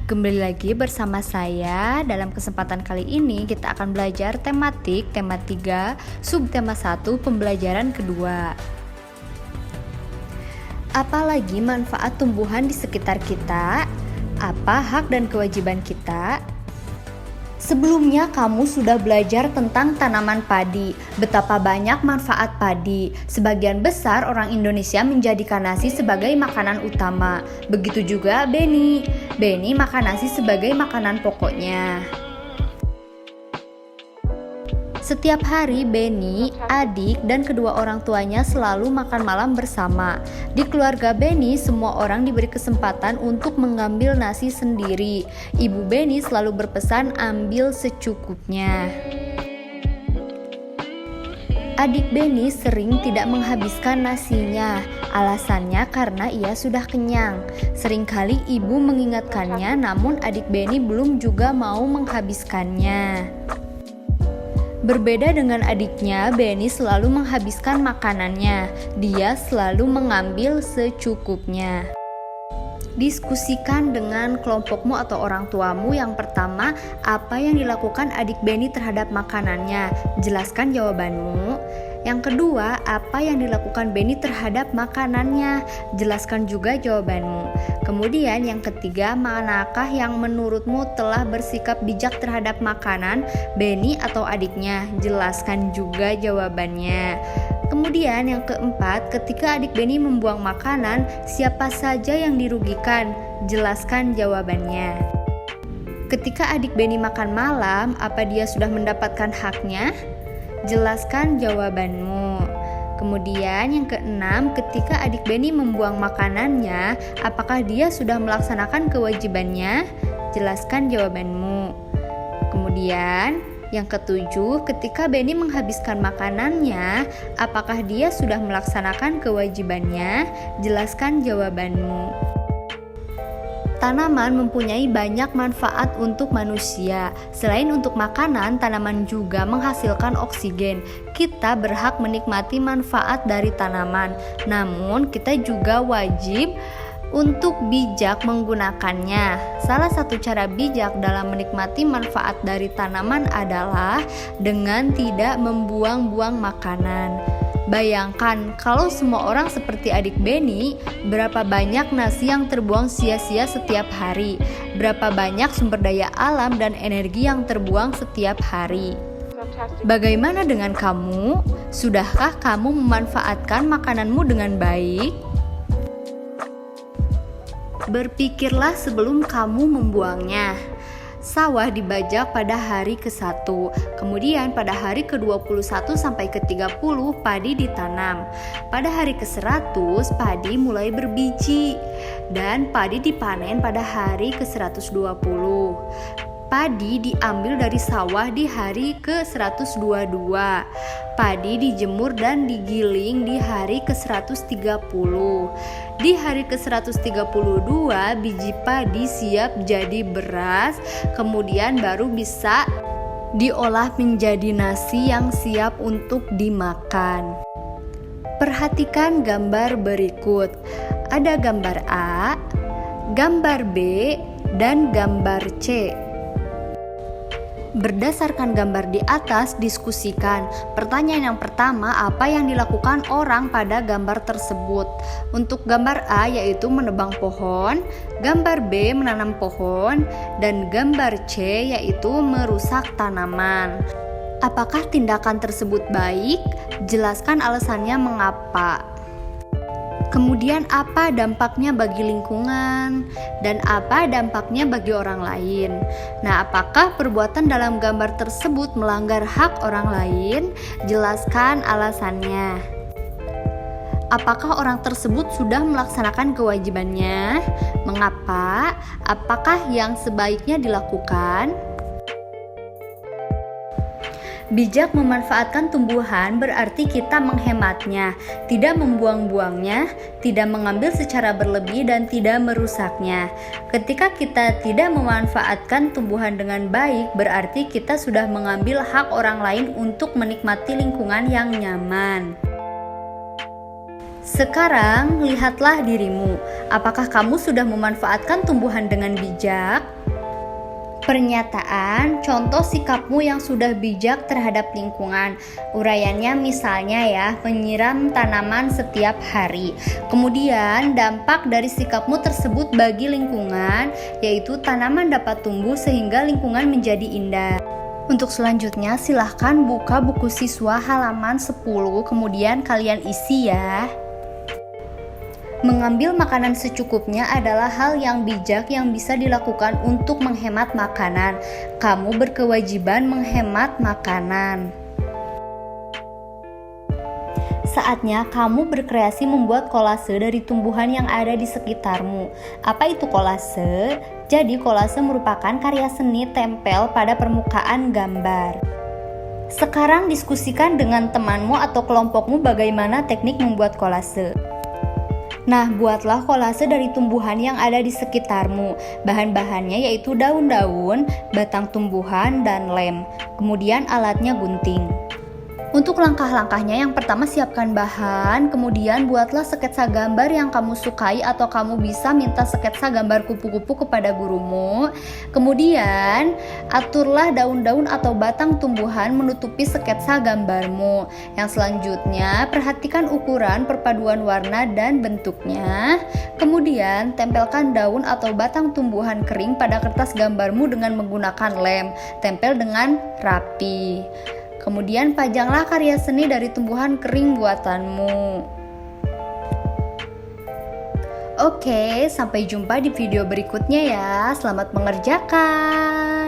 Kembali lagi bersama saya. Dalam kesempatan kali ini kita akan belajar tematik tema 3, subtema 1, pembelajaran kedua. Apalagi manfaat tumbuhan di sekitar kita? Apa hak dan kewajiban kita? Sebelumnya kamu sudah belajar tentang tanaman padi, betapa banyak manfaat padi. Sebagian besar orang Indonesia menjadikan nasi sebagai makanan utama. Begitu juga Beni. Beni makan nasi sebagai makanan pokoknya. Setiap hari Beni, adik, dan kedua orang tuanya selalu makan malam bersama. Di keluarga Beni, semua orang diberi kesempatan untuk mengambil nasi sendiri. Ibu Beni selalu berpesan ambil secukupnya. Adik Beni sering tidak menghabiskan nasinya. Alasannya karena ia sudah kenyang. Seringkali ibu mengingatkannya, namun adik Beni belum juga mau menghabiskannya. Berbeda dengan adiknya, Beni selalu menghabiskan makanannya. Dia selalu mengambil secukupnya. Diskusikan dengan kelompokmu atau orang tuamu. Yang pertama, apa yang dilakukan adik Beni terhadap makanannya? Jelaskan jawabanmu. Yang kedua, apa yang dilakukan Beni terhadap makanannya? Jelaskan juga jawabanmu. Kemudian yang ketiga, manakah yang menurutmu telah bersikap bijak terhadap makanan, Beni atau adiknya? Jelaskan juga jawabannya. Kemudian yang keempat, ketika adik Beni membuang makanan, siapa saja yang dirugikan? Jelaskan jawabannya. Ketika adik Beni makan malam, apa dia sudah mendapatkan haknya? Jelaskan jawabanmu. Kemudian yang keenam, ketika adik Beni membuang makanannya, apakah dia sudah melaksanakan kewajibannya? Jelaskan jawabanmu. Kemudian yang ketujuh, ketika Beni menghabiskan makanannya, apakah dia sudah melaksanakan kewajibannya? Jelaskan jawabanmu. Tanaman mempunyai banyak manfaat untuk manusia. Selain untuk makanan, tanaman juga menghasilkan oksigen. Kita berhak menikmati manfaat dari tanaman. Namun, kita juga wajib untuk bijak menggunakannya. Salah satu cara bijak dalam menikmati manfaat dari tanaman adalah dengan tidak membuang-buang makanan. Bayangkan kalau semua orang seperti adik Beni, berapa banyak nasi yang terbuang sia-sia setiap hari, berapa banyak sumber daya alam dan energi yang terbuang setiap hari. Bagaimana dengan kamu? Sudahkah kamu memanfaatkan makananmu dengan baik? Berpikirlah sebelum kamu membuangnya. Sawah dibajak pada hari ke-1, kemudian pada hari ke-21 sampai ke-30 padi ditanam. Pada hari ke-100 padi mulai berbiji dan padi dipanen pada hari ke-120. Padi diambil dari sawah di hari ke-122. Padi dijemur dan digiling di hari ke-130. Di hari ke-132 biji padi siap jadi beras, kemudian baru bisa diolah menjadi nasi yang siap untuk dimakan. Perhatikan gambar berikut. Ada gambar A, gambar B, dan gambar C. Berdasarkan gambar di atas, diskusikan. Pertanyaan yang pertama, apa yang dilakukan orang pada gambar tersebut? Untuk gambar A yaitu menebang pohon, gambar B menanam pohon, dan gambar C yaitu merusak tanaman. Apakah tindakan tersebut baik? Jelaskan alasannya mengapa. Kemudian apa dampaknya bagi lingkungan dan apa dampaknya bagi orang lain. Nah, apakah perbuatan dalam gambar tersebut melanggar hak orang lain? Jelaskan alasannya. Apakah orang tersebut sudah melaksanakan kewajibannya? Mengapa? Apakah yang sebaiknya dilakukan? Bijak memanfaatkan tumbuhan berarti kita menghematnya, tidak membuang-buangnya, tidak mengambil secara berlebih dan tidak merusaknya. Ketika kita tidak memanfaatkan tumbuhan dengan baik, berarti kita sudah mengambil hak orang lain untuk menikmati lingkungan yang nyaman. Sekarang lihatlah dirimu, apakah kamu sudah memanfaatkan tumbuhan dengan bijak? Pernyataan, contoh sikapmu yang sudah bijak terhadap lingkungan. Uraiannya misalnya ya, menyiram tanaman setiap hari. Kemudian dampak dari sikapmu tersebut bagi lingkungan, yaitu tanaman dapat tumbuh sehingga lingkungan menjadi indah. Untuk selanjutnya silahkan buka buku siswa halaman 10, kemudian kalian isi ya. Mengambil makanan secukupnya adalah hal yang bijak yang bisa dilakukan untuk menghemat makanan. Kamu berkewajiban menghemat makanan. Saatnya kamu berkreasi membuat kolase dari tumbuhan yang ada di sekitarmu. Apa itu kolase? Jadi kolase merupakan karya seni tempel pada permukaan gambar. Sekarang diskusikan dengan temanmu atau kelompokmu bagaimana teknik membuat kolase. Nah, buatlah kolase dari tumbuhan yang ada di sekitarmu. Bahan-bahannya yaitu daun-daun, batang tumbuhan, dan lem. Kemudian alatnya gunting. Untuk langkah-langkahnya, yang pertama siapkan bahan, kemudian buatlah sketsa gambar yang kamu sukai atau kamu bisa minta sketsa gambar kupu-kupu kepada gurumu. Kemudian, aturlah daun-daun atau batang tumbuhan menutupi sketsa gambarmu. Yang selanjutnya, perhatikan ukuran, perpaduan warna, dan bentuknya. Kemudian, tempelkan daun atau batang tumbuhan kering pada kertas gambarmu dengan menggunakan lem. Tempel dengan rapi. Kemudian pajanglah karya seni dari tumbuhan kering buatanmu. Oke, sampai jumpa di video berikutnya ya. Selamat mengerjakan.